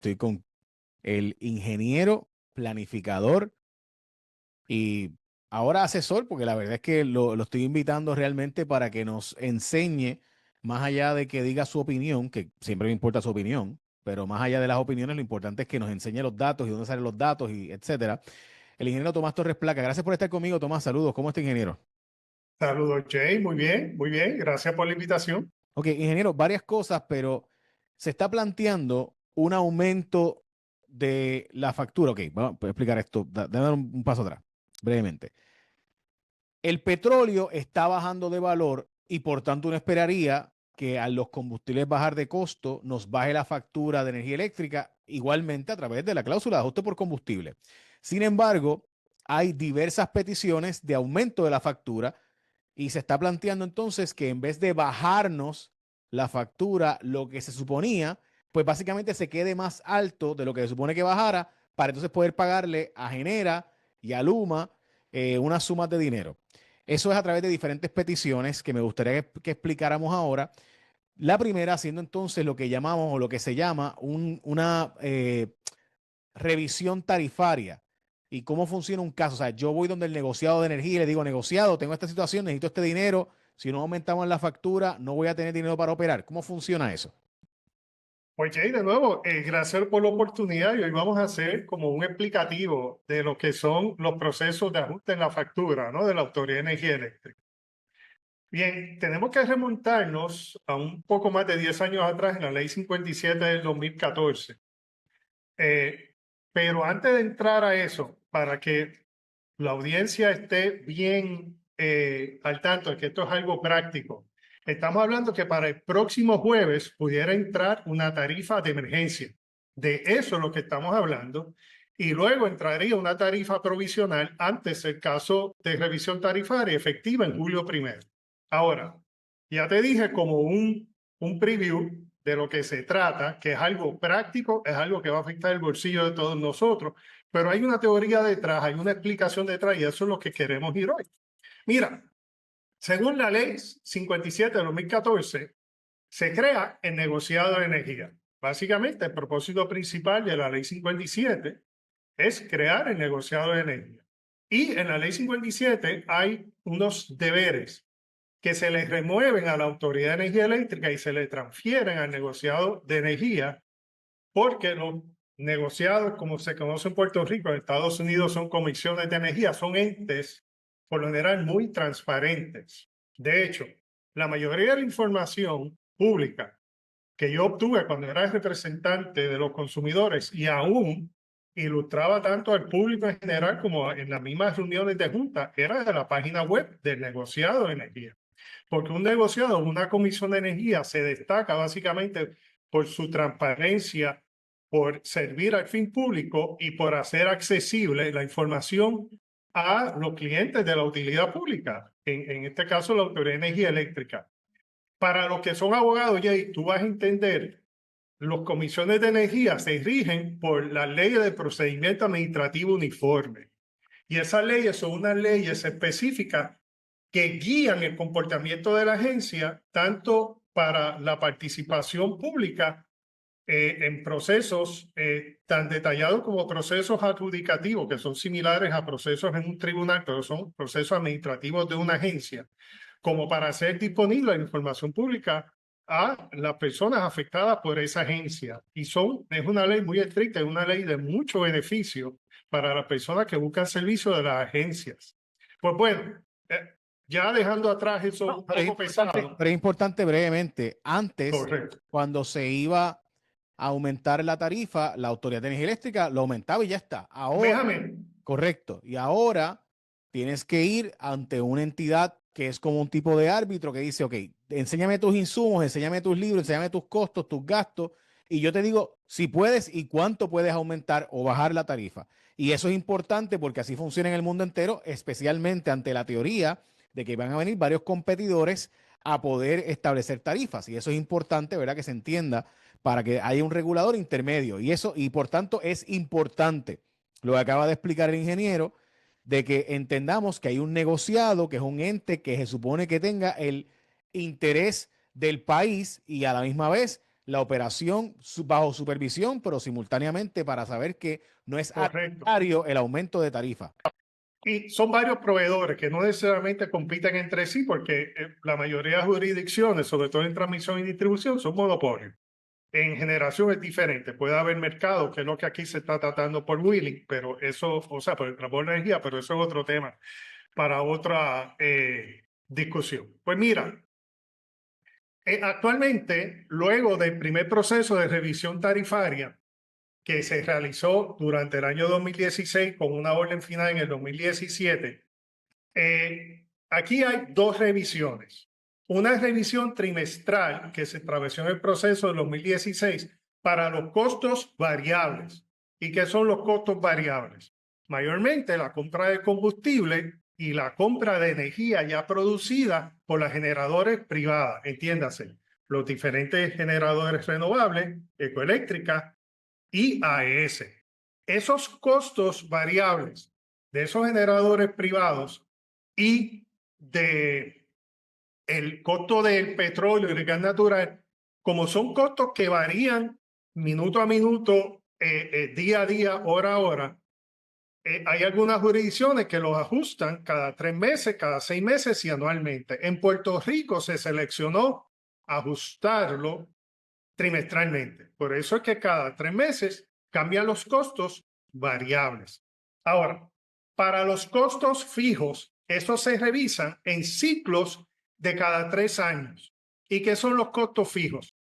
Estoy con el ingeniero planificador y ahora asesor, porque la verdad es que lo estoy invitando realmente para que nos enseñe, más allá de que diga su opinión, que siempre me importa su opinión, pero más allá de las opiniones, lo importante es que nos enseñe los datos y dónde salen los datos y etcétera. El ingeniero Tomás Torres Placa. Gracias por estar conmigo, Tomás. Saludos. ¿Cómo está, ingeniero? Saludos, Jay. Muy bien, muy bien. Gracias por la invitación. Ok, ingeniero, varias cosas, pero se está planteando un aumento de la factura. Ok, vamos a explicar esto. Déjame dar un paso atrás, brevemente. El petróleo está bajando de valor y por tanto uno esperaría que a los combustibles bajar de costo nos baje la factura de energía eléctrica igualmente a través de la cláusula de ajuste por combustible. Sin embargo, hay diversas peticiones de aumento de la factura y se está planteando entonces que en vez de bajarnos la factura, lo que se suponía, pues básicamente se quede más alto de lo que se supone que bajara para entonces poder pagarle a Genera y a Luma unas sumas de dinero. Eso es a través de diferentes peticiones que me gustaría que explicáramos ahora. La primera siendo entonces lo que llamamos o lo que se llama una revisión tarifaria y cómo funciona un caso. O sea, yo voy donde el negociado de energía y le digo, negociado, tengo esta situación, necesito este dinero. Si no aumentamos la factura, no voy a tener dinero para operar. ¿Cómo funciona eso? Pues, Jay, de nuevo, gracias por la oportunidad y hoy vamos a hacer como un explicativo de lo que son los procesos de ajuste en la factura, ¿no? De la Autoridad de Energía Eléctrica. Bien, tenemos que remontarnos a un poco más de 10 años atrás en la Ley 57 del 2014. Eh, pero antes de entrar a eso, para que la audiencia esté bien al tanto de que esto es algo práctico, estamos hablando que para el próximo jueves pudiera entrar una tarifa de emergencia. De eso es lo que estamos hablando. Y luego entraría una tarifa provisional antes del caso de revisión tarifaria efectiva en julio 1. Ahora, ya te dije como un preview de lo que se trata, que es algo práctico, es algo que va a afectar el bolsillo de todos nosotros, pero hay una teoría detrás, hay una explicación detrás y eso es lo que queremos ir hoy. Mira, según la ley 57 de 2014, se crea el negociado de energía. Básicamente, el propósito principal de la ley 57 es crear el negociado de energía. Y en la ley 57 hay unos deberes que se les remueven a la Autoridad de Energía Eléctrica y se le transfieren al negociado de energía, porque los negociados, como se conoce en Puerto Rico, en Estados Unidos son comisiones de energía, son entes por lo general muy transparentes. De hecho, la mayoría de la información pública que yo obtuve cuando era representante de los consumidores y aún ilustraba tanto al público en general como en las mismas reuniones de junta, era de la página web del negociado de energía. Porque un negociado, una comisión de energía, se destaca básicamente por su transparencia, por servir al fin público y por hacer accesible la información a los clientes de la utilidad pública, en este caso la Autoridad de Energía Eléctrica. Para los que son abogados, Jay, tú vas a entender, las comisiones de energía se rigen por las leyes de procedimiento administrativo uniforme. Y esas leyes son unas leyes específicas que guían el comportamiento de la agencia, tanto para la participación pública en procesos tan detallados como procesos adjudicativos, que son similares a procesos en un tribunal, pero son procesos administrativos de una agencia, como para hacer disponible la información pública a las personas afectadas por esa agencia. Y es una ley muy estricta, es una ley de mucho beneficio para las personas que buscan servicio de las agencias. Pues bueno, ya dejando atrás eso No, un poco pesado. pero es importante brevemente. Antes, Correcto. cuando se iba a aumentar la tarifa, la Autoridad de Energía Eléctrica lo aumentaba y ya está. Ahora, Déjame. correcto. Y ahora tienes que ir ante una entidad que es como un tipo de árbitro que dice, ok, enséñame tus insumos, enséñame tus libros, enséñame tus costos, tus gastos, y yo te digo si puedes y cuánto puedes aumentar o bajar la tarifa. Y eso es importante porque así funciona en el mundo entero, especialmente ante la teoría de que van a venir varios competidores a poder establecer tarifas. Y eso es importante, ¿verdad? Que se entienda para que haya un regulador intermedio. Y eso, y por tanto, es importante lo que acaba de explicar el ingeniero, de que entendamos que hay un negociado, que es un ente que se supone que tenga el interés del país y a la misma vez la operación bajo supervisión, pero simultáneamente para saber que no es Correcto. arbitrario el aumento de tarifa. Y son varios proveedores que no necesariamente compiten entre sí porque la mayoría de jurisdicciones, sobre todo en transmisión y distribución, son monopolios. En generación es diferente. Puede haber mercado, que es lo que aquí se está tratando por wheeling, pero eso, o sea, por el transporte de energía, pero eso es otro tema para otra discusión. Pues mira, actualmente, luego del primer proceso de revisión tarifaria que se realizó durante el año 2016 con una orden final en el 2017, aquí hay dos revisiones. Una revisión trimestral que se estableció en el proceso de 2016 para los costos variables. ¿Y qué son los costos variables? Mayormente la compra de combustible y la compra de energía ya producida por las generadoras privadas, entiéndase, los diferentes generadores renovables, ecoeléctricas y AES. Esos costos variables de esos generadores privados y de el costo del petróleo y del gas natural, como son costos que varían minuto a minuto, día a día, hora a hora, hay algunas jurisdicciones que los ajustan cada 3 meses, cada 6 meses y anualmente. En Puerto Rico se seleccionó ajustarlo trimestralmente. Por eso es que cada 3 meses cambian los costos variables. Ahora, para los costos fijos, esos se revisan en ciclos de cada 3 años. ¿Y qué son los costos fijos?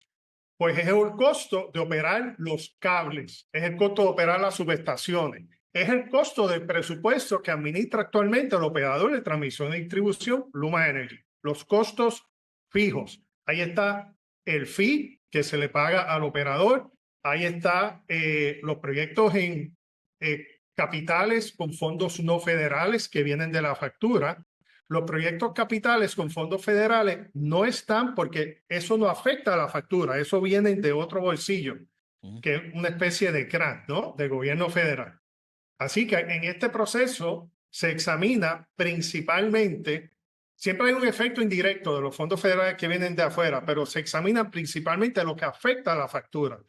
Pues es el costo de operar los cables, es el costo de operar las subestaciones, es el costo del presupuesto que administra actualmente el operador de transmisión y distribución Luma Energy. Los costos fijos. Ahí está el fee que se le paga al operador. Ahí está los proyectos en capitales con fondos no federales que vienen de la factura. Los proyectos capitales con fondos federales no están porque eso no afecta a la factura, eso viene de otro bolsillo, que es una especie de grant, ¿no? Del gobierno federal. Así que en este proceso se examina principalmente, siempre hay un efecto indirecto de los fondos federales que vienen de afuera, pero se examina principalmente lo que afecta a la factura,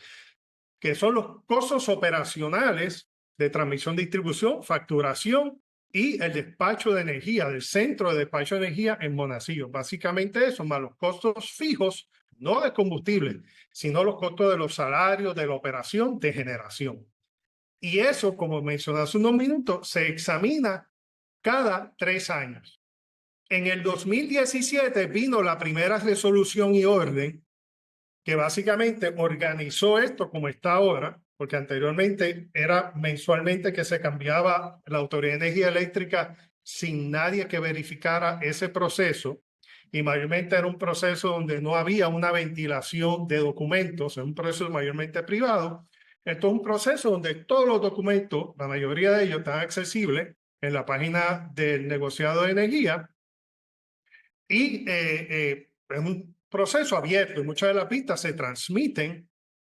que son los costos operacionales de transmisión, distribución, facturación y el despacho de energía, del centro de despacho de energía en Monacillo. Básicamente eso, más los costos fijos, no de combustible, sino los costos de los salarios, de la operación, de generación. Y eso, como mencioné hace unos minutos, se examina cada 3 años. En el 2017 vino la primera resolución y orden que básicamente organizó esto como está ahora, porque anteriormente era mensualmente que se cambiaba la Autoridad de Energía Eléctrica sin nadie que verificara ese proceso, y mayormente era un proceso donde no había una ventilación de documentos, es un proceso mayormente privado. Esto es un proceso donde todos los documentos, la mayoría de ellos están accesibles en la página del negociado de energía, y es un proceso abierto y muchas de las pistas se transmiten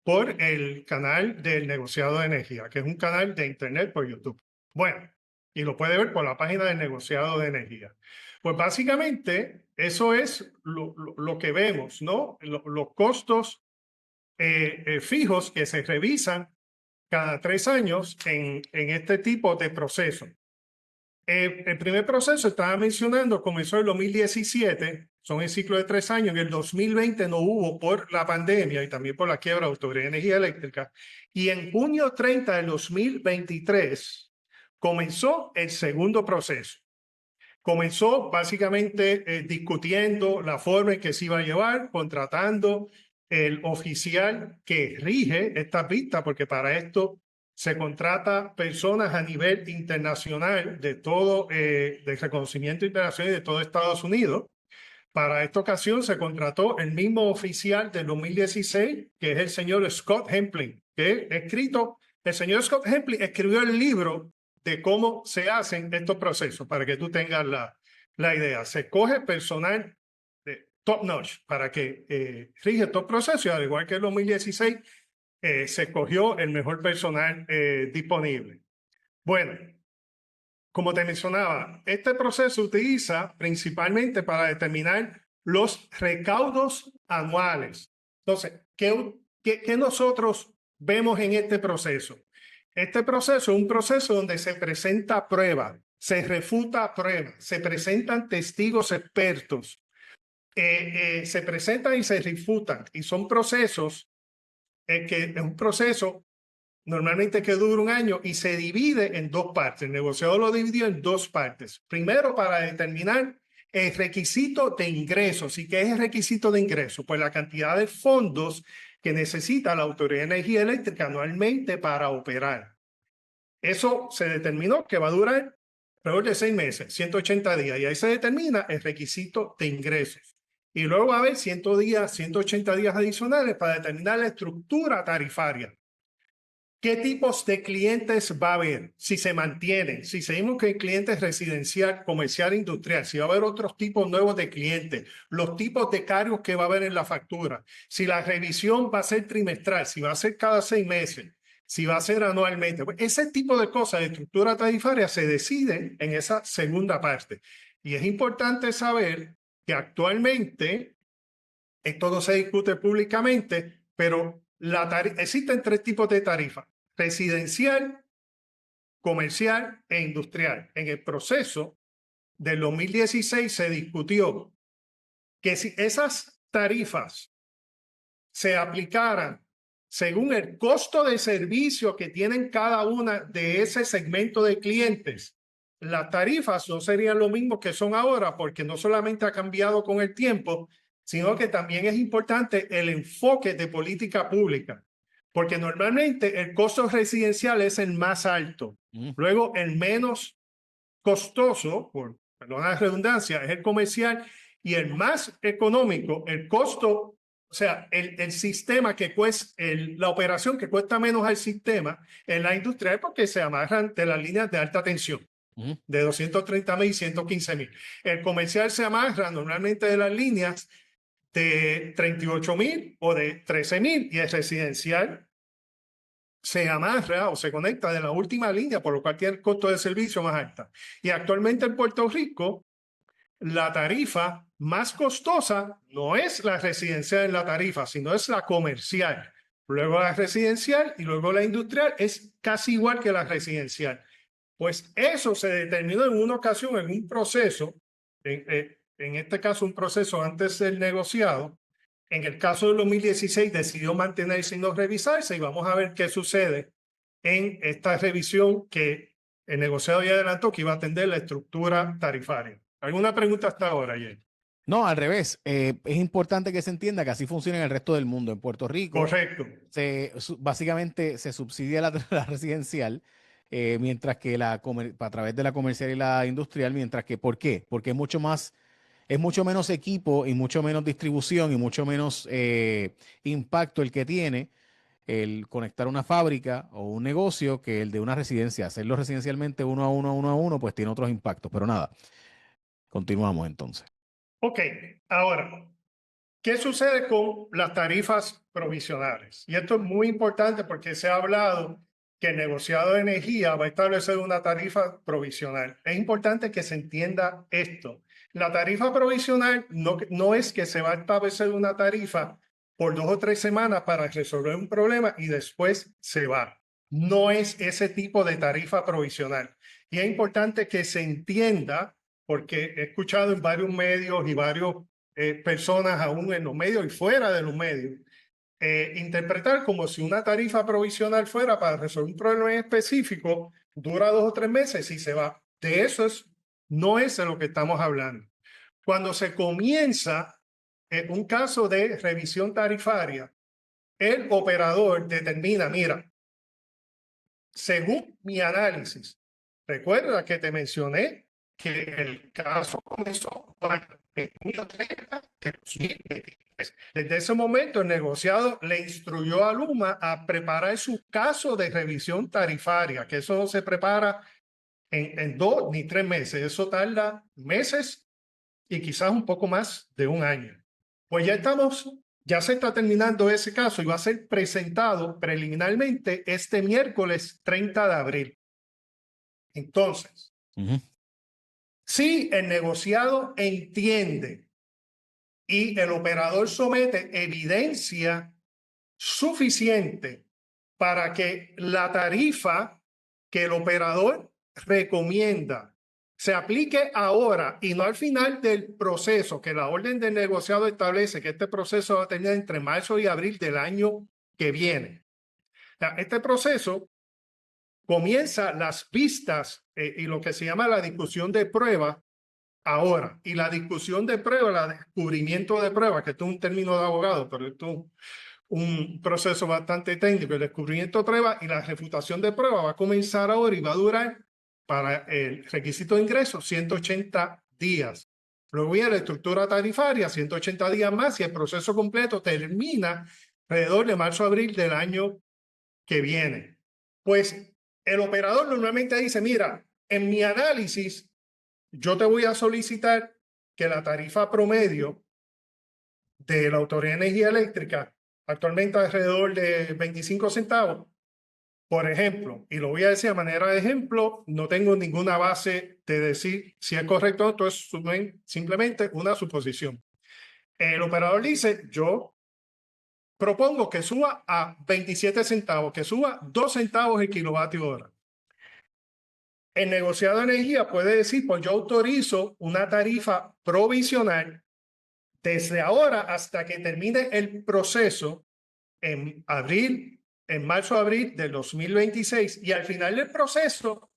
por el canal del negociado de energía, que es un canal de internet por YouTube. Bueno, y lo puede ver por la página del negociado de energía. Pues básicamente eso es lo que vemos, ¿no? Los costos fijos que se revisan cada 3 años en este tipo de procesos. El primer proceso, estaba mencionando, comenzó en el 2017, son el ciclo de 3 años. En el 2020 no hubo por la pandemia y también por la quiebra de la Autoridad de Energía Eléctrica. Y en junio 30 del 2023 comenzó el segundo proceso. Comenzó básicamente discutiendo la forma en que se iba a llevar, contratando el oficial que rige esta pista, porque para esto se contrata personas a nivel internacional de todo, de reconocimiento internacional de todo Estados Unidos. Para esta ocasión se contrató el mismo oficial del 2016, que es el señor Scott Hempling, el señor Scott Hempling escribió el libro de cómo se hacen estos procesos, para que tú tengas la idea. Se coge personal de top notch para que rige estos procesos, y al igual que en el 2016, se escogió el mejor personal disponible. Bueno, como te mencionaba, este proceso se utiliza principalmente para determinar los recaudos anuales. Entonces, ¿Qué nosotros vemos en este proceso? Este proceso es un proceso donde se presenta prueba, se refuta prueba, se presentan testigos expertos, se presentan y se refutan, y son procesos que es un proceso normalmente que dura un año y se divide en dos partes. El negociador lo dividió en dos partes. Primero, para determinar el requisito de ingresos. ¿Y qué es el requisito de ingresos? Pues la cantidad de fondos que necesita la Autoridad de Energía Eléctrica anualmente para operar. Eso se determinó que va a durar alrededor de 6 meses, 180 días, y ahí se determina el requisito de ingresos. Y luego va a haber 100 días, 180 días adicionales para determinar la estructura tarifaria. ¿Qué tipos de clientes va a haber? Si se mantienen, si seguimos con clientes residencial, comercial, industrial, si va a haber otros tipos nuevos de clientes, los tipos de cargos que va a haber en la factura, si la revisión va a ser trimestral, si va a ser cada 6 meses, si va a ser anualmente. Ese tipo de cosas de estructura tarifaria se decide en esa segunda parte. Y es importante saber que actualmente esto no se discute públicamente, pero existen 3 tipos de tarifas: residencial, comercial e industrial. En el proceso del 2016 se discutió que si esas tarifas se aplicaran según el costo de servicio que tienen cada una de ese segmento de clientes, las tarifas no serían lo mismo que son ahora, porque no solamente ha cambiado con el tiempo, sino que también es importante el enfoque de política pública, porque normalmente el costo residencial es el más alto, luego el menos costoso, perdón la redundancia, es el comercial, y el más económico, el costo, o sea, el sistema que cuesta, la operación que cuesta menos al sistema en la industria, porque se amarran de las líneas de alta tensión, de 230.000 y 115.000. El comercial se amarra normalmente de las líneas de 38.000 o de 13.000, y el residencial se amarra o se conecta de la última línea, por lo cual tiene el costo de servicio más alta. Y actualmente en Puerto Rico, la tarifa más costosa no es la residencial en la tarifa, sino es la comercial. Luego la residencial y luego la industrial es casi igual que la residencial. Pues eso se determinó en una ocasión en un proceso, en este caso un proceso antes del negociado. En el caso del 2016 decidió mantenerse y no revisarse, y vamos a ver qué sucede en esta revisión que el negociado ya adelantó que iba a atender la estructura tarifaria. ¿Alguna pregunta hasta ahora, Jay? No, al revés. Es importante que se entienda que así funciona en el resto del mundo. En Puerto Rico, Correcto. básicamente se subsidia la residencial, mientras que a través de la comercial y la industrial, mientras que, ¿por qué? Porque es mucho menos equipo y mucho menos distribución y mucho menos impacto el que tiene el conectar una fábrica o un negocio que el de una residencia. Hacerlo residencialmente uno a uno, pues tiene otros impactos. Pero nada, continuamos entonces. Ok, ahora, ¿qué sucede con las tarifas provisionales? Y esto es muy importante porque se ha hablado que el negociado de energía va a establecer una tarifa provisional. Es importante que se entienda esto. La tarifa provisional no es que se va a establecer una tarifa por 2 o 3 semanas para resolver un problema y después se va. No es ese tipo de tarifa provisional. Y es importante que se entienda, porque he escuchado en varios medios y varios personas aún en los medios y fuera de los medios, interpretar como si una tarifa provisional fuera para resolver un problema específico, dura 2 o 3 meses y se va. De eso no es de lo que estamos hablando. Cuando se comienza un caso de revisión tarifaria, el operador determina, mira, según mi análisis, recuerda que te mencioné que el caso comenzó en junio 30 de 2023. Desde ese momento, el negociado le instruyó a Luma a preparar su caso de revisión tarifaria, que eso no se prepara en 2 ni 3 meses, eso tarda meses y quizás un poco más de un año. Pues ya se está terminando ese caso y va a ser presentado preliminarmente este miércoles 30 de abril. Entonces, si el negociado entiende y el operador somete evidencia suficiente para que la tarifa que el operador recomienda se aplique ahora y no al final del proceso, que la orden del negociado establece que este proceso va a tener entre marzo y abril del año que viene. Este proceso comienza las vistas y lo que se llama la discusión de prueba ahora. Y la discusión de prueba, el descubrimiento de prueba, que esto es un término de abogado, pero esto es un proceso bastante técnico. El descubrimiento de prueba y la refutación de prueba va a comenzar ahora y va a durar para el requisito de ingreso 180 días. Luego viene la estructura tarifaria, 180 días más y el proceso completo termina alrededor de marzo-abril del año que viene. Pues el operador normalmente dice, mira, en mi análisis yo te voy a solicitar que la tarifa promedio de la Autoridad de Energía Eléctrica, actualmente alrededor de 25 centavos, por ejemplo, y lo voy a decir a manera de ejemplo, no tengo ninguna base de decir si es correcto o no, esto es simplemente una suposición. El operador dice, yo propongo que suba a 27 centavos, que suba 2 centavos el kilovatio hora. El negociado de energía puede decir, pues yo autorizo una tarifa provisional desde ahora hasta que termine el proceso en abril, en marzo-abril del 2026 y al final del proceso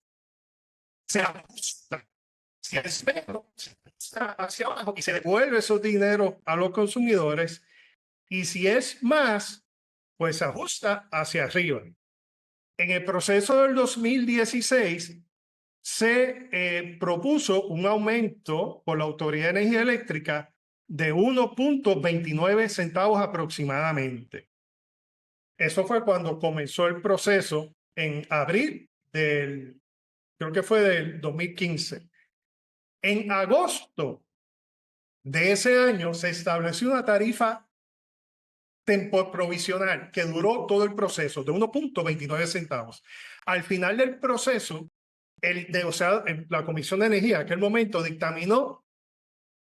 se ajusta, se ajusta hacia abajo y se devuelve esos dineros a los consumidores y si es más, pues se ajusta hacia arriba. En el proceso del 2016 se propuso un aumento por la Autoridad de Energía Eléctrica de 1.29 centavos aproximadamente. Eso fue cuando comenzó el proceso en abril creo que fue del 2015. En agosto de ese año se estableció una tarifa provisional que duró todo el proceso de 1.29 centavos. Al final del proceso, la Comisión de Energía en aquel momento dictaminó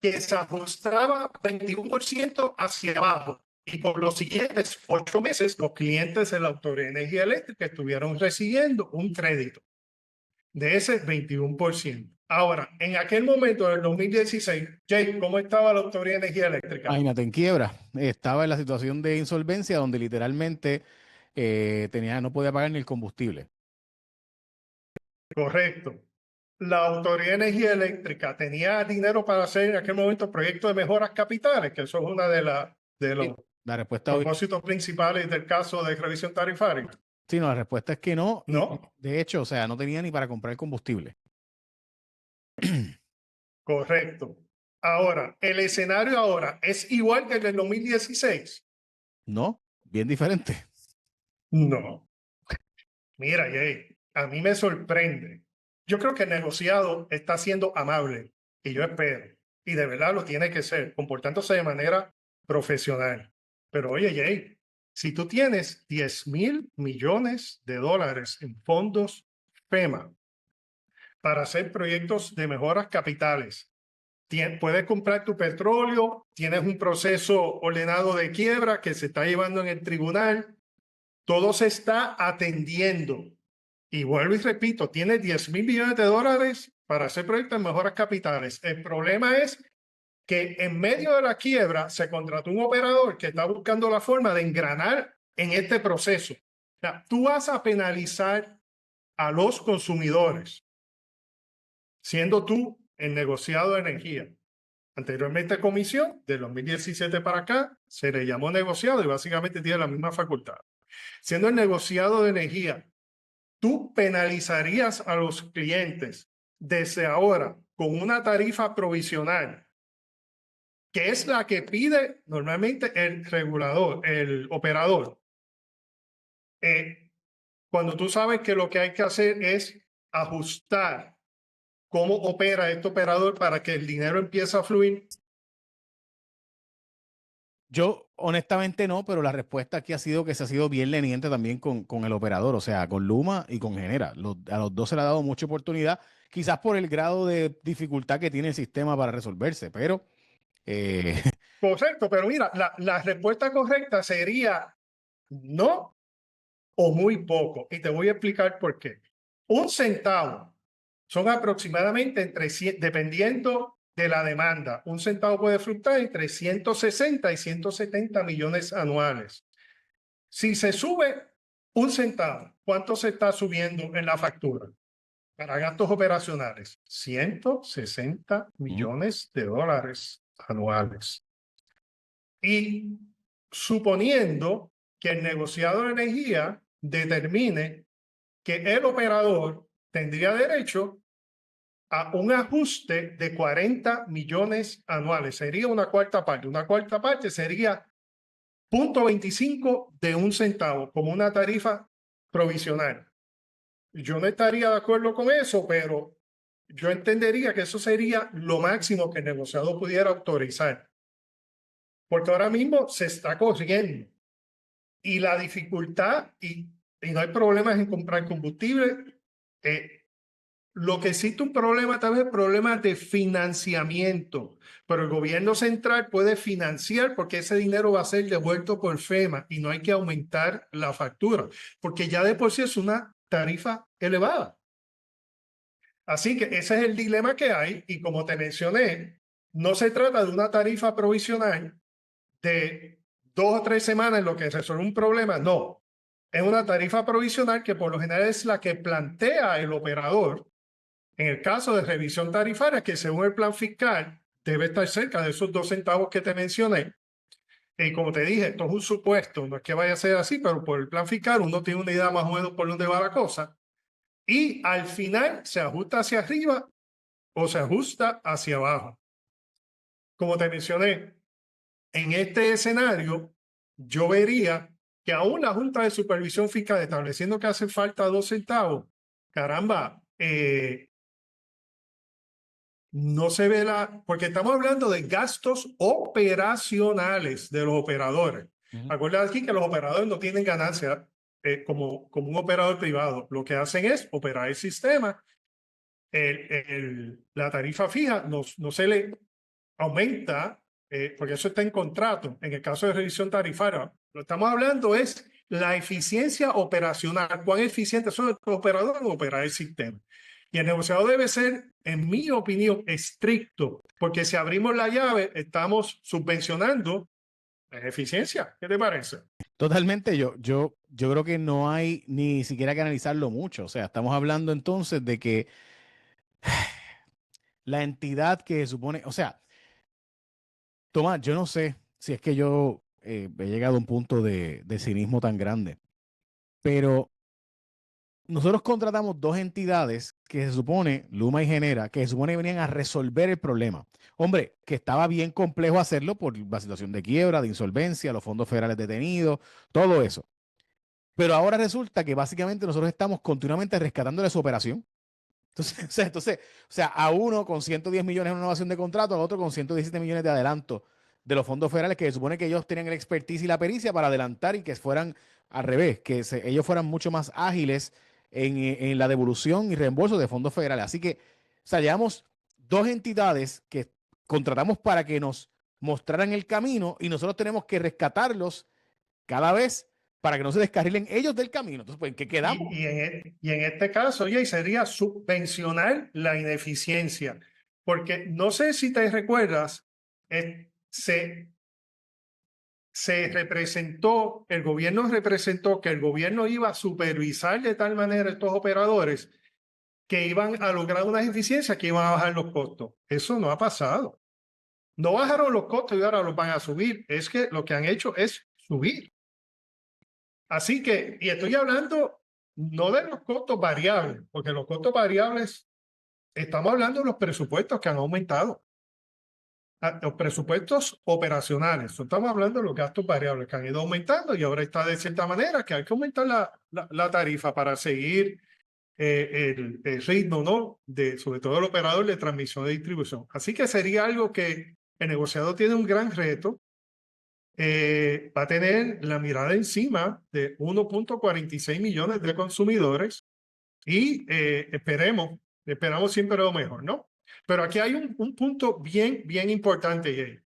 que se ajustaba 21% hacia abajo y por los siguientes 8 meses los clientes de la Autoridad de Energía Eléctrica estuvieron recibiendo un crédito de ese 21%. Ahora, en aquel momento del 2016, Jake, ¿cómo estaba la Autoridad de Energía Eléctrica? Imagínate, en quiebra. Estaba en la situación de insolvencia donde literalmente no podía pagar ni el combustible. Correcto. La Autoridad de Energía Eléctrica tenía dinero para hacer en aquel momento proyectos de mejoras capitales, que eso es una de los La respuesta propósitos principales del caso de revisión tarifaria. sí, no, la respuesta es que no. No, De hecho, o sea, no tenía ni para comprar combustible. correcto. Ahora, el escenario ahora es igual que el del 2016. No, bien diferente. No. Mira, Jay, a mí me sorprende. Yo creo que el negociado está siendo amable y yo espero, y de verdad lo tiene que ser, comportándose de manera profesional. Pero oye, Jay, si tú tienes 10,000 millones de dólares en fondos FEMA para hacer proyectos de mejoras capitales, puedes comprar tu petróleo, tienes un proceso ordenado de quiebra que se está llevando en el tribunal, todo se está atendiendo. Y vuelvo y repito, tiene 10,000 millones de dólares para hacer proyectos de mejoras capitales. El problema es que en medio de la quiebra se contrató un operador que está buscando la forma de engranar en este proceso. O sea, tú vas a penalizar a los consumidores, siendo tú el negociado de energía. Anteriormente comisión, de 2017 para acá, se le llamó negociado y básicamente tiene la misma facultad. Siendo el negociado de energía, tú penalizarías a los clientes desde ahora con una tarifa provisional, que es la que pide normalmente el regulador, el operador. Cuando tú sabes que lo que hay que hacer es ajustar cómo opera este operador para que el dinero empiece a fluir. Yo honestamente no, pero la respuesta aquí ha sido que se ha sido bien leniente también con el operador, o sea, con Luma y con Genera. A los dos se le ha dado mucha oportunidad, quizás por el grado de dificultad que tiene el sistema para resolverse, pero Correcto, pero mira, la respuesta correcta sería No, o muy poco. Y te voy a explicar por qué. Un centavo son aproximadamente dependiendo de la demanda, un centavo puede fluctuar entre 160 y 170 millones anuales. Si se sube un centavo, ¿cuánto se está subiendo en la factura? Para gastos operacionales, 160 Ujú. millones de dólares anuales. Y suponiendo que el negociado de energía determine que el operador tendría derecho a un ajuste de 40 millones anuales. Sería una cuarta parte. Una cuarta parte sería 0.25 de un centavo como una tarifa provisional. Yo no estaría de acuerdo con eso, pero yo entendería que eso sería lo máximo que el negociado pudiera autorizar. Porque ahora mismo se está corriendo y la dificultad, y no hay problemas en comprar combustible. Lo que existe un problema, tal vez problemas de financiamiento, pero el gobierno central puede financiar porque ese dinero va a ser devuelto por FEMA y no hay que aumentar la factura, porque ya de por sí es una tarifa elevada. Así que ese es el dilema que hay y como te mencioné, no se trata de una tarifa provisional de 2 o 3 semanas en lo que resuelve un problema, no. Es una tarifa provisional que por lo general es la que plantea el operador en el caso de revisión tarifaria, que según el plan fiscal debe estar cerca de esos 2 centavos que te mencioné. Y como te dije, esto es un supuesto, no es que vaya a ser así, pero por el plan fiscal uno tiene una idea más o menos por dónde va la cosa. Y al final se ajusta hacia arriba o se ajusta hacia abajo. Como te mencioné, en este escenario, yo vería que aún la Junta de Supervisión Fiscal estableciendo que hace falta 2 centavos, caramba, no se ve porque estamos hablando de gastos operacionales de los operadores. Ujú. Acuérdate aquí que los operadores no tienen ganancia como un operador privado. Lo que hacen es operar el sistema. La tarifa fija no se le aumenta, porque eso está en contrato. En el caso de revisión tarifaria, lo que estamos hablando es la eficiencia operacional. ¿Cuán eficientes son los operadores en operar el sistema? Y el negociador debe ser, en mi opinión, estricto, porque si abrimos la llave, estamos subvencionando la eficiencia. ¿Qué te parece? Totalmente, yo creo que no hay ni siquiera que analizarlo mucho. O sea, estamos hablando entonces de que la entidad que supone, o sea, Tomás, yo no sé si es que yo he llegado a un punto de cinismo tan grande, pero nosotros contratamos dos entidades que se supone, Luma y Genera, que se supone que venían a resolver el problema. Hombre, que estaba bien complejo hacerlo por la situación de quiebra, de insolvencia, los fondos federales detenidos, todo eso. Pero ahora resulta que básicamente nosotros estamos continuamente rescatándole su operación. Entonces, o sea, a uno con 110 millones en renovación de contrato, al otro con 117 millones de adelanto de los fondos federales, que se supone que ellos tenían el expertise y la pericia para adelantar y que fueran al revés, que ellos fueran mucho más ágiles en la devolución y reembolso de fondos federales. Así que, o sea, llevamos dos entidades que contratamos para que nos mostraran el camino y nosotros tenemos que rescatarlos cada vez para que no se descarrilen ellos del camino. Entonces, pues, ¿en qué quedamos? Y en este caso, oye, sería subvencionar la ineficiencia, porque no sé si te recuerdas, el gobierno representó que el gobierno iba a supervisar de tal manera estos operadores que iban a lograr unas eficiencias que iban a bajar los costos. Eso no ha pasado. No bajaron los costos y ahora los van a subir. Es que lo que han hecho es subir. Así que, y estoy hablando no de los costos variables, porque los costos variables, estamos hablando de los presupuestos que han aumentado. Los presupuestos operacionales, estamos hablando de los gastos variables que han ido aumentando y ahora está de cierta manera que hay que aumentar la tarifa para seguir el ritmo, ¿no? Sobre todo el operador de transmisión y distribución. Así que sería algo que el negociador tiene un gran reto. Va a tener la mirada encima de 1.46 millones de consumidores y esperamos siempre lo mejor, ¿no? Pero aquí hay un punto bien, bien importante, Jay.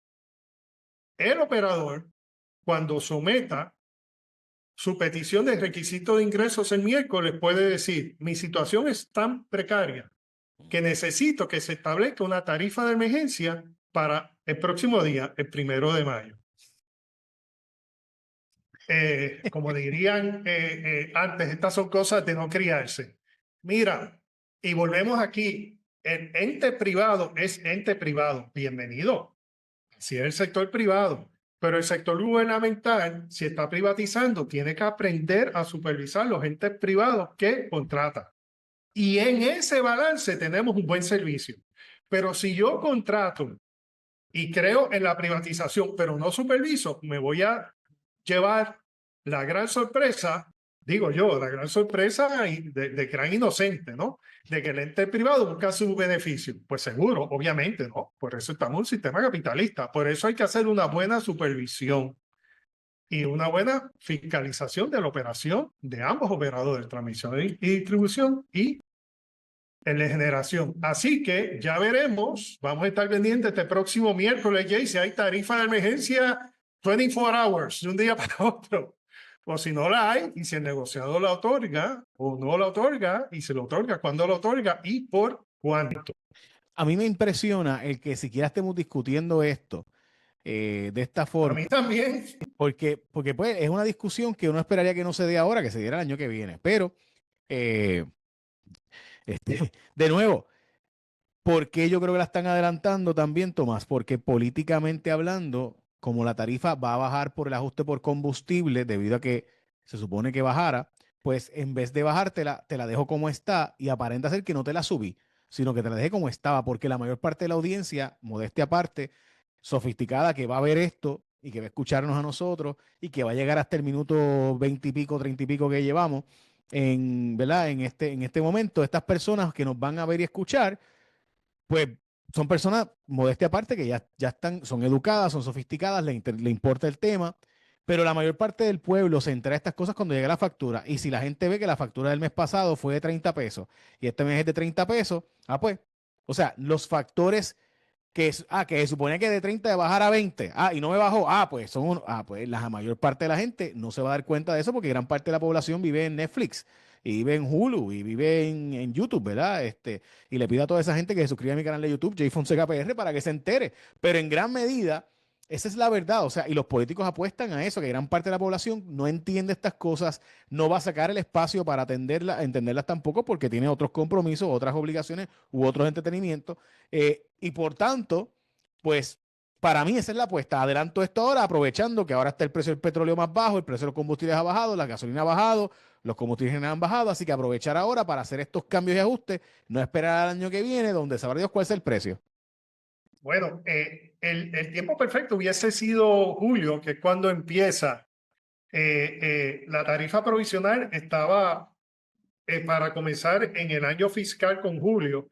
El operador, cuando someta su petición de requisito de ingresos el miércoles, puede decir, mi situación es tan precaria que necesito que se establezca una tarifa de emergencia para el próximo día, el 1 de mayo. Como dirían antes, estas son cosas de no criarse. Mira, y volvemos aquí, el ente privado es ente privado, bienvenido. Así es el sector privado, pero el sector gubernamental, si está privatizando, tiene que aprender a supervisar los entes privados que contrata. Y en ese balance tenemos un buen servicio. Pero si yo contrato y creo en la privatización, pero no superviso, me voy a llevar la gran sorpresa, digo yo, la gran sorpresa de gran inocente, ¿no? De que el ente privado busca su beneficio. Pues seguro, obviamente, ¿no? Por eso estamos en un sistema capitalista. Por eso hay que hacer una buena supervisión y una buena fiscalización de la operación de ambos operadores, transmisión y distribución y en la generación. Así que ya veremos, vamos a estar pendientes este próximo miércoles, Jay, si hay tarifa de emergencia 24 hours, de un día para otro. O si no la hay, y si el negociador la otorga o no la otorga, y se lo otorga, cuándo lo otorga y por cuánto. A mí me impresiona el que siquiera estemos discutiendo esto de esta A forma, mí también. porque pues es una discusión que uno esperaría que no se dé ahora, que se diera el año que viene. Pero, eh, de nuevo, ¿por qué yo creo que la están adelantando también, Tomás? Porque políticamente hablando, como la tarifa va a bajar por el ajuste por combustible, debido a que se supone que bajara, pues en vez de bajártela, te la dejo como está y aparenta ser que no te la subí, sino que te la dejé como estaba, porque la mayor parte de la audiencia, modestia aparte, sofisticada, que va a ver esto y que va a escucharnos a nosotros y que va a llegar hasta el minuto 20 y pico, 30 y pico que llevamos ¿verdad? En este momento, estas personas que nos van a ver y escuchar, pues son personas, modestia aparte, que ya están, son educadas, son sofisticadas, le importa el tema, pero la mayor parte del pueblo se entera de estas cosas cuando llega la factura. Y si la gente ve que la factura del mes pasado fue de 30 pesos y este mes es de 30 pesos, pues, o sea, los factores que se suponía que de 30 de bajar a 20, y no me bajó, pues pues la mayor parte de la gente no se va a dar cuenta de eso porque gran parte de la población vive en Netflix y vive en Hulu y vive en YouTube, ¿verdad? Y le pido a toda esa gente que se suscriba a mi canal de YouTube, J Fonseca PR, para que se entere. Pero en gran medida, esa es la verdad, o sea, y los políticos apuestan a eso, que gran parte de la población no entiende estas cosas, no va a sacar el espacio para entenderlas tampoco porque tiene otros compromisos, otras obligaciones u otros entretenimientos. Y por tanto, pues para mí esa es la apuesta. Adelanto esto ahora, aprovechando que ahora está el precio del petróleo más bajo, el precio de los combustibles ha bajado, la gasolina ha bajado, los combustibles han bajado, así que aprovechar ahora para hacer estos cambios y ajustes, no esperar al año que viene, donde sabrá Dios cuál es el precio. Bueno, el tiempo perfecto hubiese sido julio, que es cuando empieza. La tarifa provisional estaba para comenzar en el año fiscal con julio,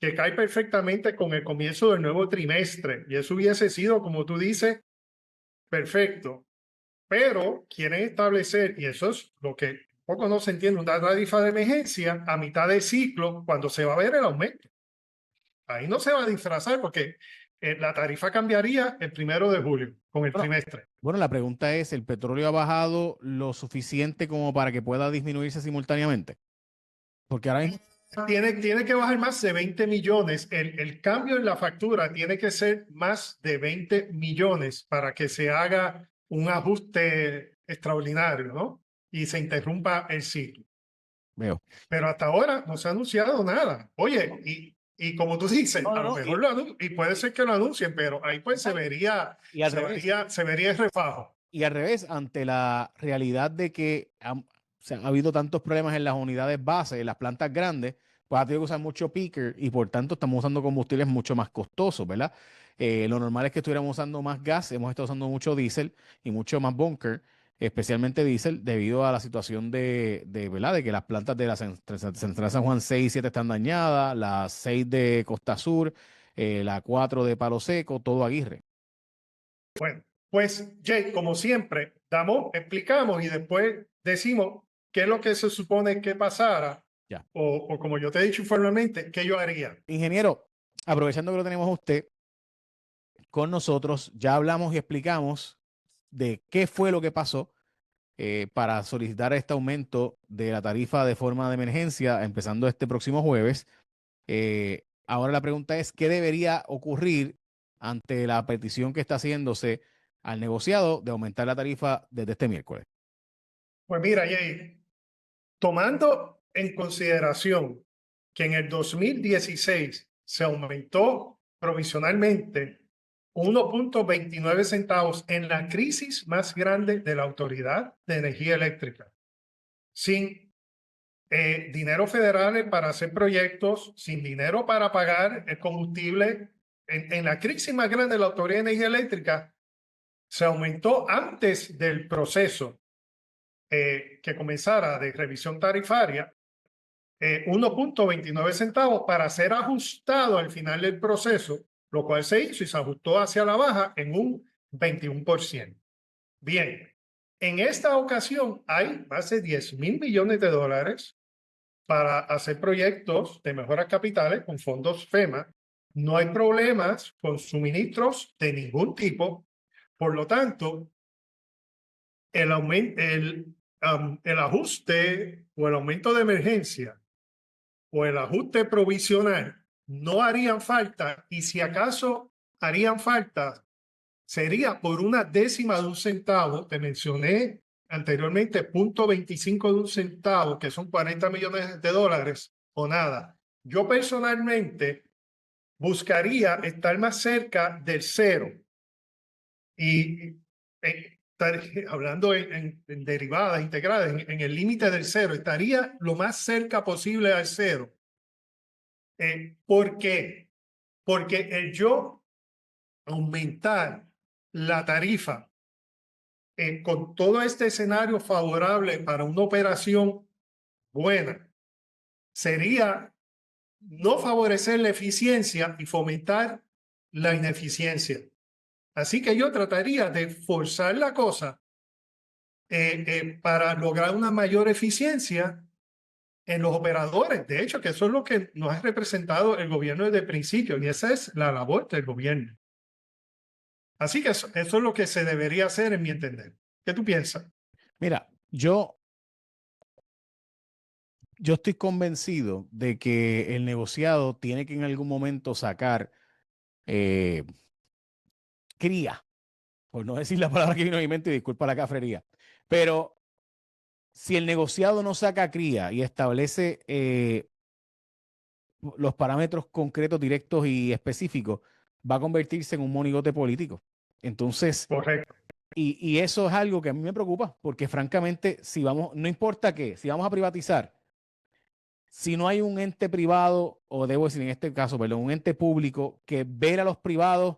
que cae perfectamente con el comienzo del nuevo trimestre. Y eso hubiese sido, como tú dices, perfecto. Pero quieren establecer, y eso es lo que poco no se entiende, una tarifa de emergencia a mitad de ciclo cuando se va a ver el aumento. Ahí no se va a disfrazar porque la tarifa cambiaría el 1 de julio con el Bueno, trimestre. bueno, la pregunta es, ¿el petróleo ha bajado lo suficiente como para que pueda disminuirse simultáneamente? Porque ahora mismo... Tiene que bajar más de 20 millones. El cambio en la factura tiene que ser más de 20 millones para que se haga un ajuste extraordinario, ¿no? Y se interrumpa el ciclo. Veo. Pero hasta ahora no se ha anunciado nada. Oye, y como tú dices, No, a no, lo no, mejor lo anuncian, y puede ser que lo anuncien, pero ahí pues y al revés. se vería el refajo. Y al revés, ante la realidad de que o sea, ha habido tantos problemas en las unidades base, en las plantas grandes, pues ha tenido que usar mucho picker y por tanto estamos usando combustibles mucho más costosos, ¿verdad? Lo normal es que estuviéramos usando más gas, hemos estado usando mucho diésel y mucho más bunker, especialmente diésel, debido a la situación ¿verdad? De que las plantas de la Central San Juan 6 y 7 están dañadas, las 6 de Costa Sur, la 4 de Palo Seco, todo Aguirre. Bueno, pues Jay, como siempre, explicamos y después decimos qué es lo que se supone que pasara, Ya. o como yo te he dicho informalmente, qué yo haría. Ingeniero, aprovechando que lo tenemos a usted con nosotros, ya hablamos y explicamos de qué fue lo que pasó, para solicitar este aumento de la tarifa de forma de emergencia, empezando este próximo jueves. Ahora la pregunta es, ¿qué debería ocurrir ante la petición que está haciéndose al negociado de aumentar la tarifa desde este miércoles? Pues mira, Jay, tomando en consideración que en el 2016 se aumentó provisionalmente 1.29 centavos en la crisis más grande de la Autoridad de Energía Eléctrica, sin dinero federal para hacer proyectos, sin dinero para pagar el combustible, en la crisis más grande de la Autoridad de Energía Eléctrica, se aumentó antes del proceso que comenzara de revisión tarifaria 1.29 centavos para ser ajustado al final del proceso, lo cual se hizo y se ajustó hacia la baja en un 21%. Bien, en esta ocasión hay más de 10.000 millones de dólares para hacer proyectos de mejoras capitales con fondos FEMA. No hay problemas con suministros de ningún tipo. Por lo tanto, el ajuste o el aumento de emergencia o el ajuste provisional no harían falta, y si acaso harían falta, sería por una décima de un centavo. Te mencioné anteriormente 0.25 de un centavo, que son 40 millones de dólares o nada. Yo personalmente buscaría estar más cerca del cero y hablando en derivadas integradas, en el límite del cero, estaría lo más cerca posible al cero. ¿Por qué? Porque el yo aumentar la tarifa con todo este escenario favorable para una operación buena sería no favorecer la eficiencia y fomentar la ineficiencia. Así que yo trataría de forzar la cosa para lograr una mayor eficiencia en los operadores. De hecho, que eso es lo que nos ha representado el gobierno desde el principio, y esa es la labor del gobierno. Así que eso es lo que se debería hacer, en mi entender. ¿Qué tú piensas? Mira, yo estoy convencido de que el negociado tiene que en algún momento sacar eh, cría, por no decir la palabra que vino a mi mente, y disculpa la cafrería, pero si el negociado no saca cría y establece los parámetros concretos, directos y específicos, va a convertirse en un monigote político. Entonces, Correcto. y eso es algo que a mí me preocupa, porque francamente, si vamos, no importa qué, si vamos a privatizar, si no hay un ente privado, o debo decir en este caso, perdón, un ente público que vea a los privados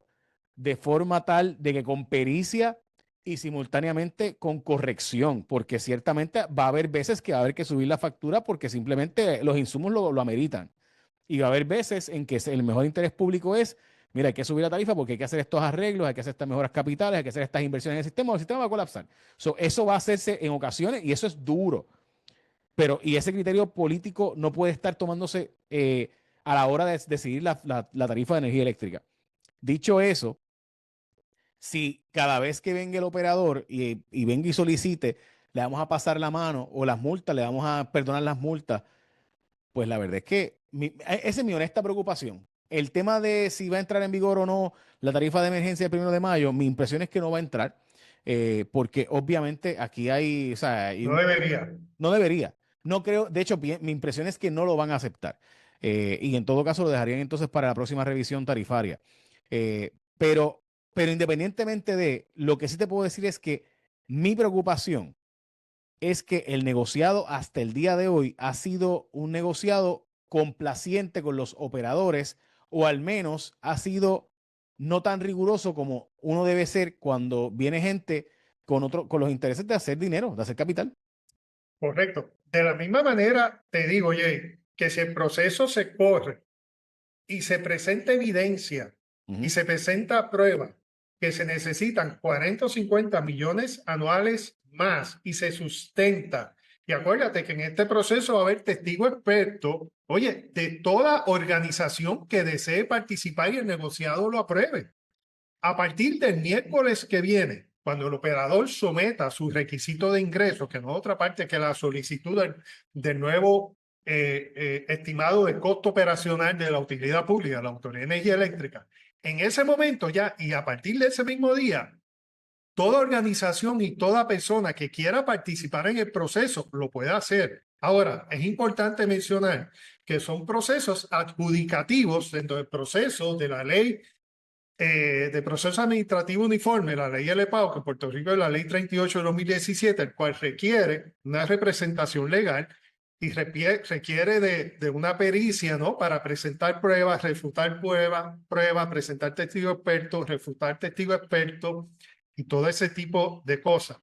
de forma tal de que con pericia y simultáneamente con corrección, porque ciertamente va a haber veces que va a haber que subir la factura porque simplemente los insumos lo ameritan. Y va a haber veces en que el mejor interés público es, mira, hay que subir la tarifa porque hay que hacer estos arreglos, hay que hacer estas mejoras capitales, hay que hacer estas inversiones en el sistema va a colapsar. Eso va a hacerse en ocasiones y eso es duro. Pero, y ese criterio político no puede estar tomándose a la hora de decidir la tarifa de energía eléctrica. Dicho eso, si cada vez que venga el operador y venga y solicite, le vamos a pasar la mano o las multas, le vamos a perdonar las multas, pues la verdad es que esa es mi honesta preocupación. El tema de si va a entrar en vigor o no la tarifa de emergencia del 1 de mayo, mi impresión es que no va a entrar, porque obviamente aquí hay, o sea, No debería. no debería. No creo, de hecho, mi impresión es que no lo van a aceptar. Y en todo caso lo dejarían entonces para la próxima revisión tarifaria. Eh, pero, pero independientemente de, lo que sí te puedo decir es que mi preocupación es que el negociado hasta el día de hoy ha sido un negociado complaciente con los operadores, o al menos ha sido no tan riguroso como uno debe ser cuando viene gente con los intereses de hacer dinero, de hacer capital. Correcto. De la misma manera, te digo, Jay, que si el proceso se corre y se presenta evidencia y se presenta prueba que se necesitan 40 o 50 millones anuales más y se sustenta. Y acuérdate que en este proceso va a haber testigo experto, oye, de toda organización que desee participar y el negociado lo apruebe. A partir del miércoles que viene, cuando el operador someta su requisito de ingreso, que no es otra parte que la solicitud del nuevo estimado de costo operacional de la utilidad pública, la Autoridad de Energía Eléctrica, en ese momento ya y a partir de ese mismo día, toda organización y toda persona que quiera participar en el proceso lo puede hacer. Ahora, es importante mencionar que son procesos adjudicativos dentro del proceso de la ley de proceso administrativo uniforme, la ley LPAO, que en Puerto Rico es la ley 38 de 2017, el cual requiere una representación legal y requiere de una pericia, ¿no? Para presentar pruebas, refutar pruebas, presentar testigos expertos, refutar testigos expertos y todo ese tipo de cosas.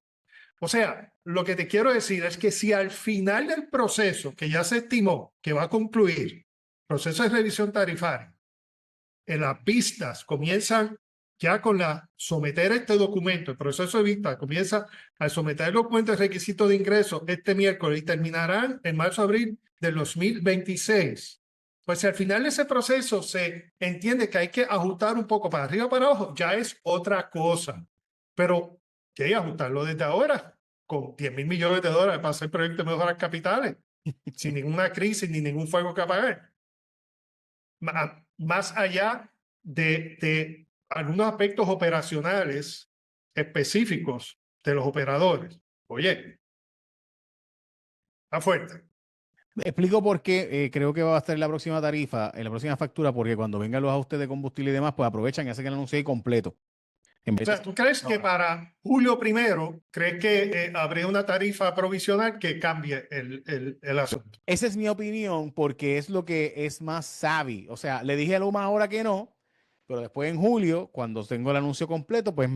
O sea, lo que te quiero decir es que si al final del proceso, que ya se estimó que va a concluir, proceso de revisión tarifaria, en las vistas comienzan ya con la someter este documento, el proceso de vista comienza al someter el documento de requisito de ingreso este miércoles y terminarán en marzo-abril del 2026. Pues si al final de ese proceso se entiende que hay que ajustar un poco para arriba o para abajo, ya es otra cosa. Pero que hay que ajustarlo desde ahora con 10,000 millones de dólares para hacer proyectos de mejoras capitales, sin ninguna crisis ni ningún fuego que apagar. Más allá de algunos aspectos operacionales específicos de los operadores. Oye, está fuerte. Explico por qué creo que va a estar en la próxima tarifa, en la próxima factura, porque cuando vengan los ajustes de combustible y demás, pues aprovechan y hacen el anuncio ahí completo. En O vez sea, ¿tú crees que para julio primero, crees que habría una tarifa provisional que cambie el asunto? Esa es mi opinión porque es lo que es más savvy. O sea, le dije a Luma ahora que no, pero después en julio, cuando tengo el anuncio completo, pues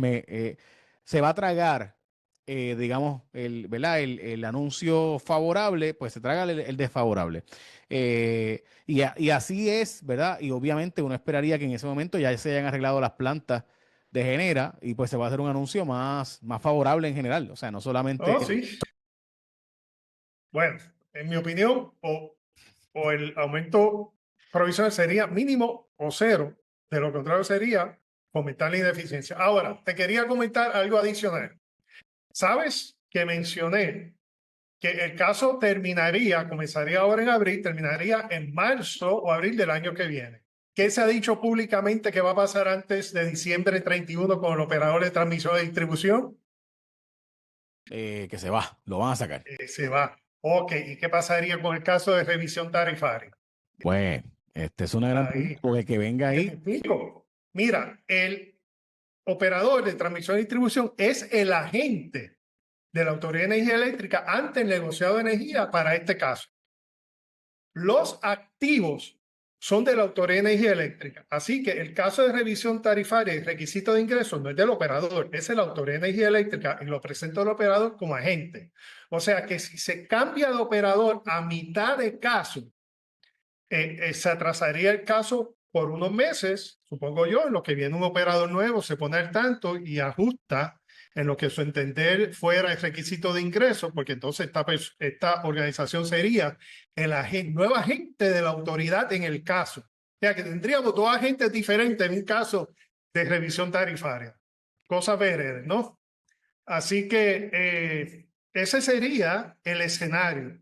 se va a tragar, digamos, ¿verdad? El anuncio favorable, pues se traga el desfavorable. Y así es, ¿verdad? Y obviamente uno esperaría que en ese momento ya se hayan arreglado las plantas de Genera y pues se va a hacer un anuncio más favorable en general. O sea, no solamente... Oh, sí. Bueno, en mi opinión, o el aumento provisional sería mínimo o cero, de lo contrario sería fomentar la ineficiencia. Ahora, te quería comentar algo adicional. ¿Sabes que mencioné que el caso comenzaría ahora en abril, terminaría en marzo o abril del año que viene? ¿Qué se ha dicho públicamente que va a pasar antes de diciembre 31 con el operador de transmisión de distribución? que se va, lo van a sacar. Se va. Ok, ¿y qué pasaría con el caso de revisión tarifaria? Pues, esta es una gran Ahí, pregunta, porque que venga te ahí. explico. Mira, el operador de transmisión y distribución es el agente de la Autoridad de Energía Eléctrica ante el negociado de energía para este caso. Los activos son de la Autoridad de Energía Eléctrica. Así que el caso de revisión tarifaria y requisito de ingresos no es del operador, es de la Autoridad de Energía Eléctrica y lo presenta el operador como agente. O sea que si se cambia de operador a mitad de caso, se atrasaría el caso por unos meses, supongo yo, en lo que viene un operador nuevo, se pone al tanto y ajusta en lo que su entender fuera el requisito de ingreso, porque entonces esta organización sería el nuevo agente de la autoridad en el caso. O sea, que tendríamos dos agentes diferentes en un caso de revisión tarifaria. Cosas veredas, ¿no? Así que ese sería el escenario.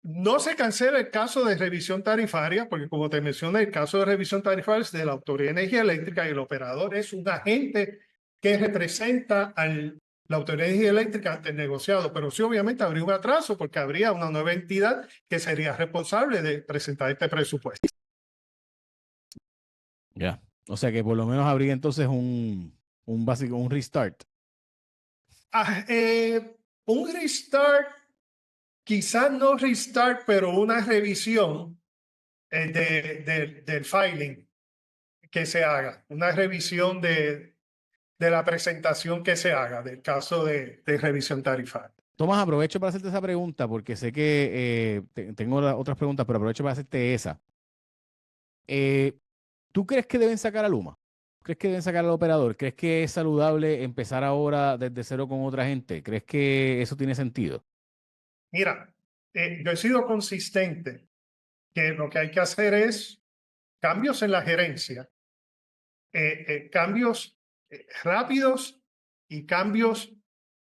No se cancela el caso de revisión tarifaria, porque como te mencioné, el caso de revisión tarifaria es de la Autoridad de Energía Eléctrica y el operador es un agente que representa a la Autoridad de Energía Eléctrica ante el negociado. Pero sí, obviamente, habría un atraso porque habría una nueva entidad que sería responsable de presentar este presupuesto. Ya. O sea que por lo menos habría entonces un básico, un restart. Ah, un restart, quizás no restart, pero una revisión del filing que se haga, una revisión de la presentación que se haga del caso de revisión tarifaria. Tomás, aprovecho para hacerte esa pregunta porque sé que tengo otras preguntas, pero aprovecho para hacerte esa. Eh, ¿Tú crees que deben sacar a Luma? ¿Crees que deben sacar al operador? ¿Crees que es saludable empezar ahora desde cero con otra gente? ¿Crees que eso tiene sentido? Mira, yo he sido consistente que lo que hay que hacer es cambios en la gerencia, cambios rápidos y cambios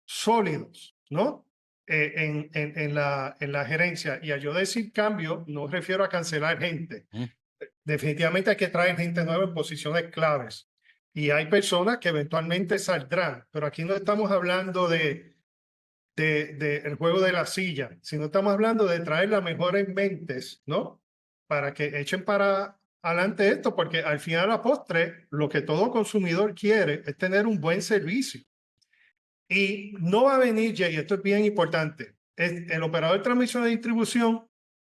sólidos, ¿no? En la gerencia. Y a yo decir cambio, no refiero a cancelar gente. Definitivamente hay que traer gente nueva en posiciones claves. Y hay personas que eventualmente saldrán, pero aquí no estamos hablando de el juego de la silla, sino estamos hablando de traer las mejores mentes, ¿no? Para que echen para adelante esto, porque al final a la postre, lo que todo consumidor quiere es tener un buen servicio. Y no va a venir, Jay, esto es bien importante, el operador de transmisión y distribución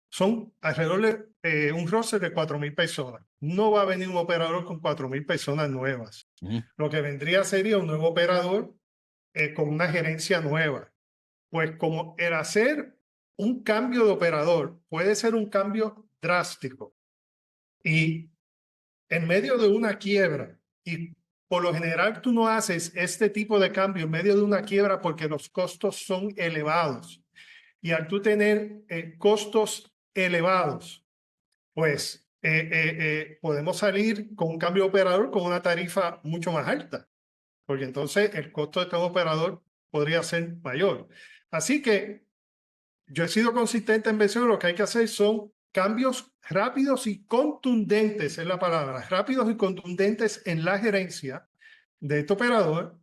son alrededor de un roster de 4,000 personas. No va a venir un operador con 4,000 personas nuevas. Lo que vendría sería un nuevo operador con una gerencia nueva. Pues como el hacer un cambio de operador puede ser un cambio drástico y en medio de una quiebra, y por lo general tú no haces este tipo de cambio en medio de una quiebra porque los costos son elevados. Y al tú tener costos elevados, pues podemos salir con un cambio de operador con una tarifa mucho más alta, porque entonces el costo de cada operador podría ser mayor. Así que yo he sido consistente en vencer. Lo que hay que hacer son cambios rápidos y contundentes, es la palabra, rápidos y contundentes en la gerencia de este operador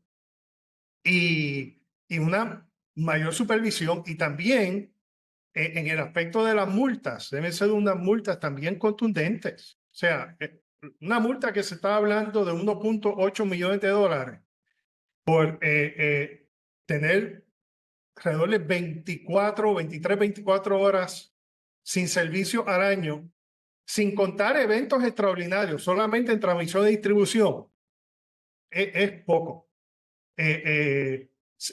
y una mayor supervisión y también en el aspecto de las multas, deben ser unas multas también contundentes. O sea, una multa que se está hablando de 1,8 millones de dólares por tener alrededor de 24 horas sin servicio al año, sin contar eventos extraordinarios, solamente en transmisión y distribución, es poco. El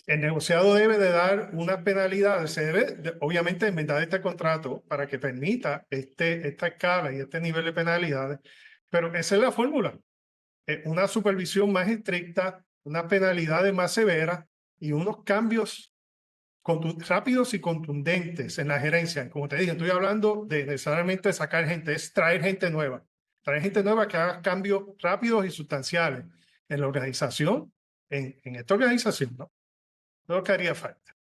negociado debe de dar unas penalidades, se debe obviamente enmendar este contrato para que permita esta escala y este nivel de penalidades, pero esa es la fórmula. Una supervisión más estricta, unas penalidades más severas y unos cambios rápidos y contundentes en la gerencia. Como te dije, estoy hablando de necesariamente sacar gente, es traer gente nueva. Traer gente nueva que haga cambios rápidos y sustanciales en la organización, en esta organización, ¿no? Es lo que haría falta.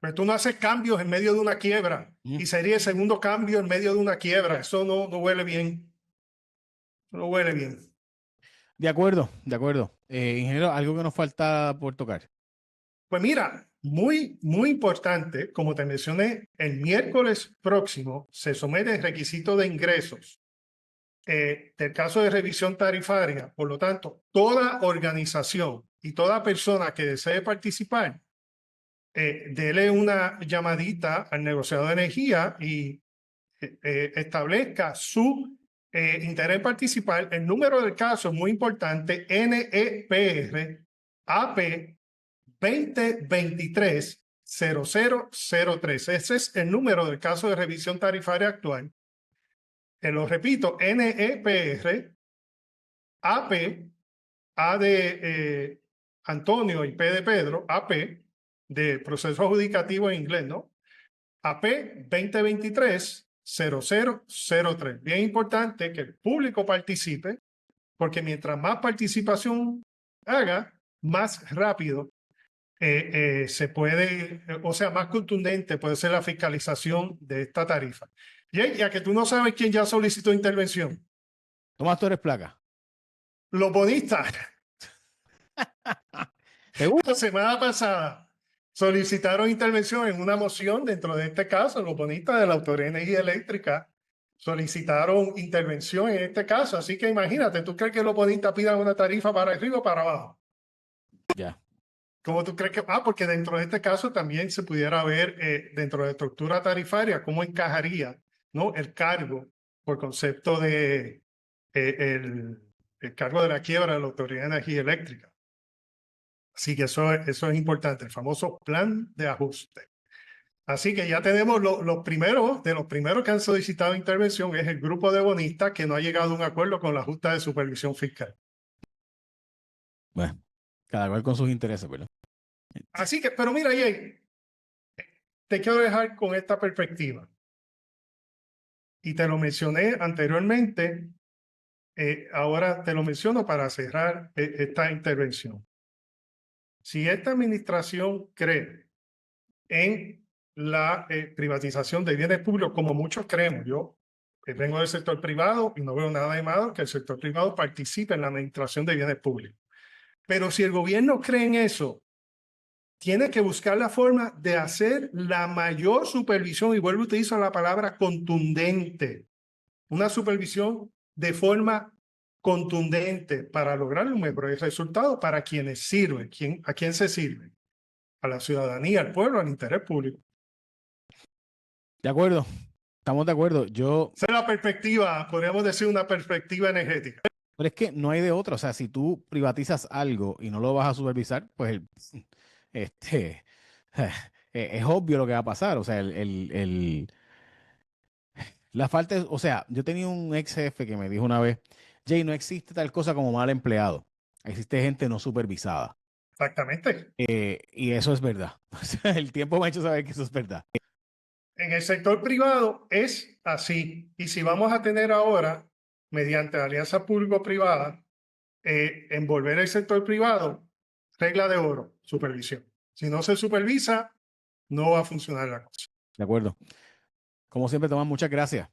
Pero tú no haces cambios en medio de una quiebra y sería el segundo cambio en medio de una quiebra. Eso no huele bien. No huele bien. De acuerdo, de acuerdo. Ingeniero, algo que nos falta por tocar. Pues mira, muy importante, como te mencioné, el miércoles próximo se somete el requisito de ingresos del caso de revisión tarifaria. Por lo tanto, toda organización y toda persona que desee participar, dele una llamadita al negociador de energía y establezca su interés en participar. El número del caso es muy importante, NEPR AP 2023-0003. Ese es el número del caso de revisión tarifaria actual. Lo repito, NEPR AP, A de Antonio y P de Pedro, AP, de proceso adjudicativo en inglés, ¿no? AP 2023-0003. Bien importante que el público participe, porque mientras más participación haga, más rápido se puede, o sea, más contundente puede ser la fiscalización de esta tarifa. Y ya que tú no sabes quién ya solicitó intervención, Tomás Torres Placa. los bonistas, ¿Te gusta? la semana pasada solicitaron intervención en una moción dentro de este caso, los bonistas de la Autoridad de Energía Eléctrica solicitaron intervención en este caso. Así que imagínate, ¿tú crees que los bonistas pidan una tarifa para arriba o para abajo? Ya. ¿Cómo tú crees que? Porque dentro de este caso también se pudiera ver dentro de la estructura tarifaria cómo encajaría, ¿no? El cargo por concepto de el cargo de la quiebra de la Autoridad de Energía Eléctrica. Así que eso es importante, el famoso plan de ajuste. Así que ya tenemos los primeros, de los primeros que han solicitado intervención es el grupo de bonistas que no ha llegado a un acuerdo con la Junta de Supervisión Fiscal. Bueno, cada cual con sus intereses, ¿verdad? Así que, pero mira, Jay, te quiero dejar con esta perspectiva. Y te lo mencioné anteriormente, ahora te lo menciono para cerrar esta intervención. Si esta administración cree en la privatización de bienes públicos, como muchos creemos, yo vengo del sector privado y no veo nada de malo que el sector privado participe en la administración de bienes públicos. Pero si el gobierno cree en eso, tiene que buscar la forma de hacer la mayor supervisión, y vuelvo a utilizar la palabra contundente, una supervisión de forma contundente para lograr un mejor resultado para quienes sirven. ¿A quién se sirve? A la ciudadanía, al pueblo, al interés público. De acuerdo, estamos de acuerdo. Esa es la perspectiva, podríamos decir una perspectiva energética. Pero es que no hay de otra. O sea, si tú privatizas algo y no lo vas a supervisar, pues este, es obvio lo que va a pasar. O sea, la falta es, o sea, yo tenía un ex jefe que me dijo una vez, Jay, no existe tal cosa como mal empleado. Existe gente no supervisada. Exactamente. Y eso es verdad. O sea, el tiempo me ha hecho saber que eso es verdad. En el sector privado es así. Y si vamos a tener ahora, mediante alianza público-privada, envolver el sector privado, regla de oro, supervisión. Si no se supervisa, no va a funcionar la cosa. De acuerdo. Como siempre, Tomás, muchas gracias.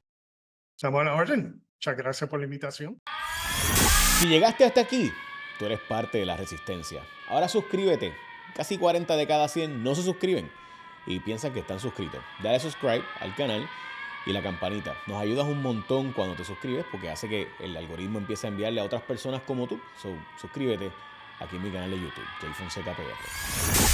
Estamos a la orden. Muchas gracias por la invitación. Si llegaste hasta aquí, tú eres parte de la resistencia. Ahora suscríbete. Casi 40 de cada 100 no se suscriben y piensan que están suscritos. Dale subscribe al canal y la campanita. Nos ayudas un montón cuando te suscribes porque hace que el algoritmo empiece a enviarle a otras personas como tú. Suscríbete aquí en mi canal de YouTube, Jay Fonseca PR.